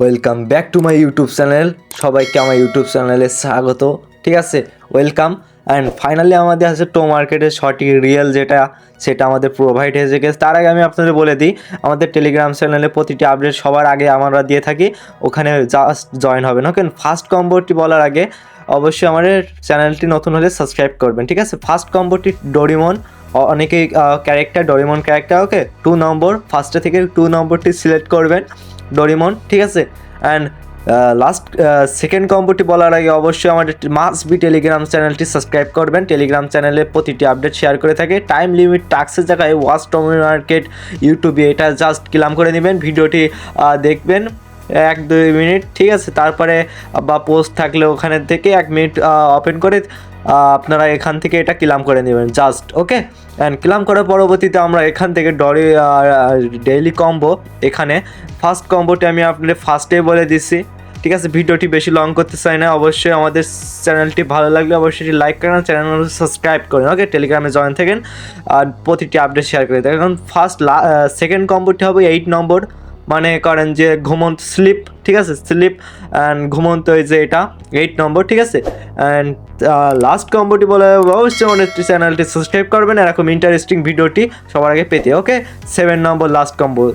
Welcome back to my YouTube channel. সবাইকে আমার YouTube চ্যানেলে স্বাগত। ঠিক আছে, ওয়েলকাম। অ্যান্ড ফাইনালি আমাদের আছে টো মার্কেটের সঠিক রিয়েল সেটা আমাদের প্রোভাইড হয়ে গেছে। তার আগে আমি আপনাদের বলে দিই, আমাদের টেলিগ্রাম চ্যানেলে প্রতিটি আপডেট সবার আগে আমরা দিয়ে থাকি, ওখানে জাস্ট জয়েন হবেন। ওকে, ফার্স্ট কম্বোটি বলার আগে অবশ্যই আমাদের চ্যানেলটি নতুন হলে সাবস্ক্রাইব করবেন। ঠিক আছে, ফার্স্ট কম্বোটি ডোরিমন, অনেকেই ক্যারেক্টার ডোরিমন ক্যারেক্টার। ওকে, 2 নম্বর, ফার্স্টে থেকে 2 নম্বরটি সিলেক্ট করবেন, ডোরিমন। ঠিক আছে, অ্যান্ড লাস্ট সেকেন্ড কম্বোটি বলার আগে অবশ্যই আমাদের মাস্ট বি টেলিগ্রাম চ্যানেলটি সাবস্ক্রাইব করবেন। টেলিগ্রাম চ্যানেলে প্রতিটি আপডেট শেয়ার করে থাকে। টাইম লিমিট টাস্কের জায়গায় ওয়াচ টমি মার্কেট ইউটিউবে এটা জাস্ট ক্লাম করে নেবেন, ভিডিওটি দেখবেন 1-2 মিনিট। ঠিক আছে, তারপরে বা পোস্ট থাকলে ওখানে থেকে 1 মিনিট ওপেন করে আপনারা এখান থেকে এটা ক্লাম করে নেবেন জাস্ট। ওকে, অ্যান্ড ক্লাম করার পরবর্তীতে আমরা এখান থেকে ডেইলি কম্বো, এখানে ফার্স্ট কম্বোটি আমি আপনাদের ফার্স্টেই বলে দিচ্ছি। ঠিক আছে, ভিডিওটি বেশি লং করতে চাই না। অবশ্যই আমাদের চ্যানেলটি ভালো লাগলে অবশ্যই লাইক করেন, চ্যানেল সাবস্ক্রাইব করেন। ওকে, টেলিগ্রামে জয়েন থাকেন আর প্রতিটি আপডেট শেয়ার করে দেন। এখন সেকেন্ড কম্বোটি হবে 8 নম্বর, মানে করেন যে ঘুমন্ত স্লিপ। ঠিক আছে, স্লিপ অ্যান্ড ঘুমন্ত, এই যে এটা 8 নম্বর। ঠিক আছে, অ্যান্ড লাস্ট কম্বোটি বলে অবশ্যই আমাদের চ্যানেলটি সাবস্ক্রাইব করবেন এরকম ইন্টারেস্টিং ভিডিওটি সবার আগে পেতে। ওকে, 7 নম্বর লাস্ট কম্বো।